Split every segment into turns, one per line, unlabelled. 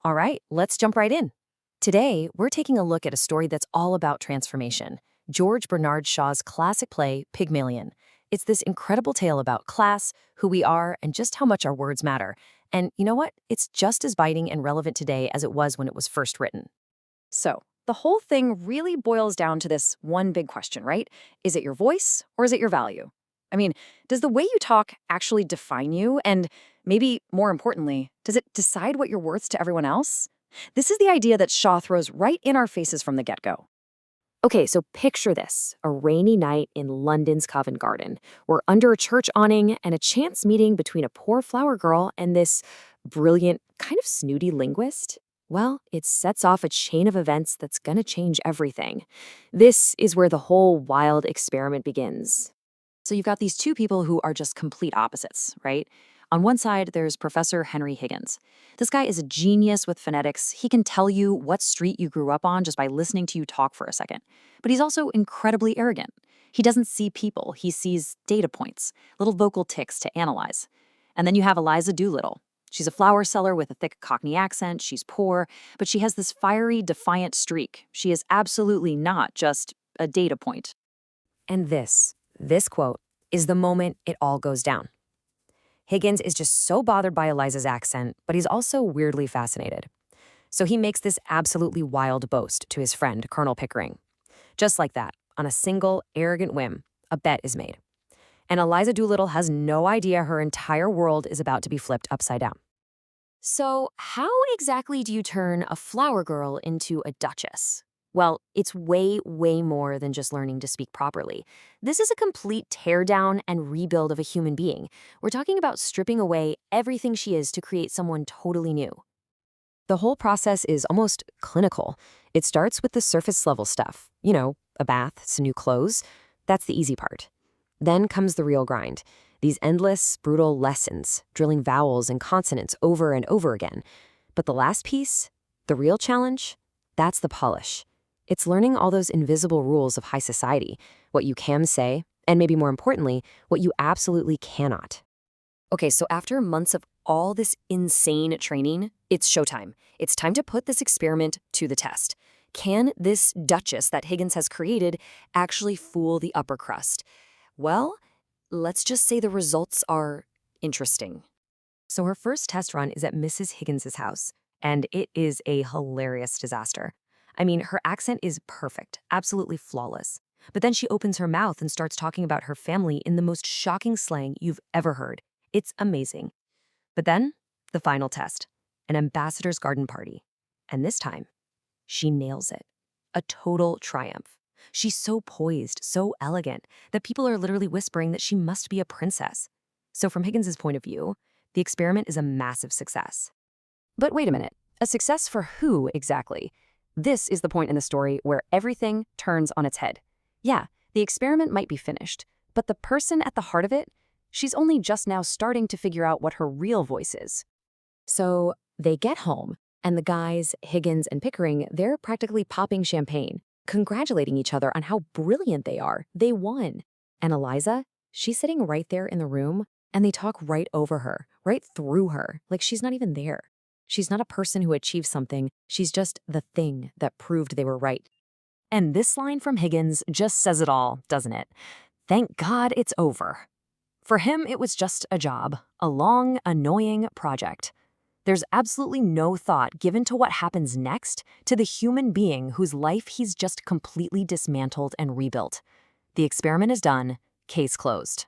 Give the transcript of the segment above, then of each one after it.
All right, let's jump right in. Today, we're taking a look at a story that's all about transformation. George Bernard Shaw's classic play, Pygmalion. It's this incredible tale about class, who we are, and just how much our words matter. And you know what? It's just as biting and relevant today as it was when it was first written.
So, the whole thing really boils down to this one big question, right? Is it your voice or is it your value? I mean, does the way you talk actually define you? And maybe more importantly, does it decide what you're worth to everyone else? This is the idea that Shaw throws right in our faces from the get go.
Okay, so picture this, a rainy night in London's Covent Garden. We're under a church awning and a chance meeting between a poor flower girl and this brilliant, kind of snooty linguist. Well, it sets off a chain of events that's gonna change everything. This is where the whole wild experiment begins. So you've got these two people who are just complete opposites, right? On one side, there's Professor Henry Higgins. This guy is a genius with phonetics. He can tell you what street you grew up on just by listening to you talk for a second. But he's also incredibly arrogant. He doesn't see people, he sees data points, little vocal tics to analyze. And then you have Eliza Doolittle. She's a flower seller with a thick Cockney accent, she's poor, but she has this fiery, defiant streak. She is absolutely not just a data point. And this quote, is the moment it all goes down. Higgins is just so bothered by Eliza's accent, but he's also weirdly fascinated. So he makes this absolutely wild boast to his friend, Colonel Pickering. Just like that, on a single, arrogant whim, a bet is made. And Eliza Doolittle has no idea her entire world is about to be flipped upside down. So how exactly do you turn a flower girl into a duchess? Well, it's way, way more than just learning to speak properly. This is a complete teardown and rebuild of a human being. We're talking about stripping away everything she is to create someone totally new. The whole process is almost clinical. It starts with the surface level stuff. A bath, some new clothes. That's the easy part. Then comes the real grind. These endless, brutal lessons, drilling vowels and consonants over and over again. But the last piece, the real challenge, that's the polish. It's learning all those invisible rules of high society, what you can say, and maybe more importantly, what you absolutely cannot. Okay, so after months of all this insane training, it's showtime. It's time to put this experiment to the test. Can this duchess that Higgins has created actually fool the upper crust? Well, let's just say the results are interesting. So her first test run is at Mrs. Higgins's house, and it is a hilarious disaster. I mean, her accent is perfect, absolutely flawless. But then she opens her mouth and starts talking about her family in the most shocking slang you've ever heard. It's amazing. But then, the final test, an ambassador's garden party. And this time, she nails it. A total triumph. She's so poised, so elegant, that people are literally whispering that she must be a princess. So from Higgins's point of view, the experiment is a massive success. But wait a minute, a success for who exactly? This is the point in the story where everything turns on its head. Yeah, the experiment might be finished, but the person at the heart of it, she's only just now starting to figure out what her real voice is. So they get home, and the guys, Higgins and Pickering, they're practically popping champagne, congratulating each other on how brilliant they are. They won. And Eliza, she's sitting right there in the room, and they talk right over her, right through her, like she's not even there. She's not a person who achieved something, she's just the thing that proved they were right. And this line from Higgins just says it all, doesn't it? Thank God it's over. For him, it was just a job, a long, annoying project. There's absolutely no thought given to what happens next to the human being whose life he's just completely dismantled and rebuilt. The experiment is done, case closed.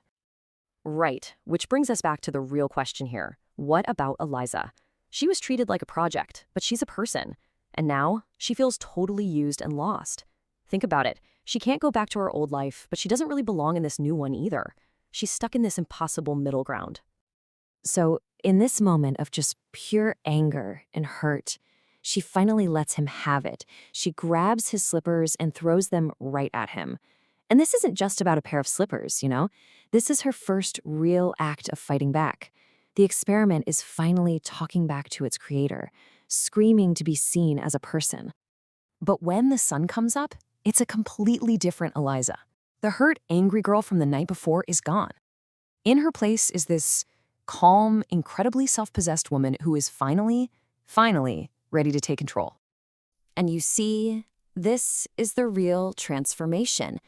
Right, which brings us back to the real question here. What about Eliza? She was treated like a project, but she's a person. And now, she feels totally used and lost. Think about it. She can't go back to her old life, but she doesn't really belong in this new one either. She's stuck in this impossible middle ground. So, in this moment of just pure anger and hurt, she finally lets him have it. She grabs his slippers and throws them right at him. And this isn't just about a pair of slippers, This is her first real act of fighting back. The experiment is finally talking back to its creator, screaming to be seen as a person. But when the sun comes up, it's a completely different Eliza. The hurt, angry girl from the night before is gone. In her place is this calm, incredibly self-possessed woman who is finally ready to take control.
And you see, this is the real transformation.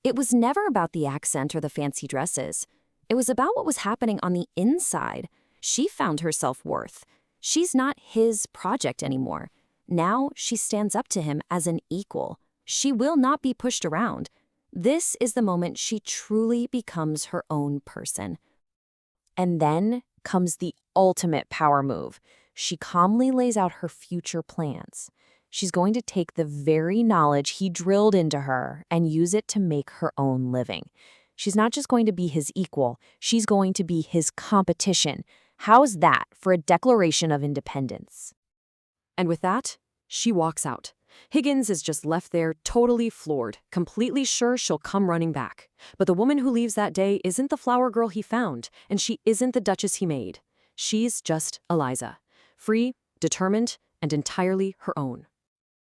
It was never about the accent or the fancy dresses. It was about what was happening on the inside. She found her self-worth. She's not his project anymore. Now she stands up to him as an equal. She will not be pushed around. This is the moment she truly becomes her own person.
And then comes the ultimate power move. She calmly lays out her future plans. She's going to take the very knowledge he drilled into her and use it to make her own living. She's not just going to be his equal, she's going to be his competition. How's that for a declaration of independence? And with that, she walks out. Higgins is just left there totally floored, completely sure she'll come running back. But the woman who leaves that day isn't the flower girl he found, and she isn't the Duchess he made. She's just Eliza, free, determined, and entirely her own.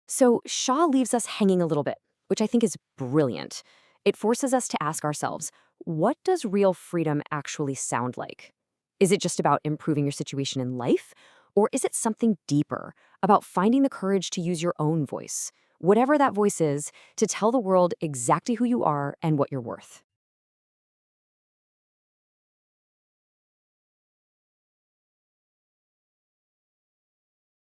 So Shaw leaves us hanging a little bit, which I think is brilliant. It forces us to ask ourselves, what does real freedom actually sound like? Is it just about improving your situation in life? Or is it something deeper, about finding the courage to use your own voice, whatever that voice is, to tell the world exactly who you are and what you're worth?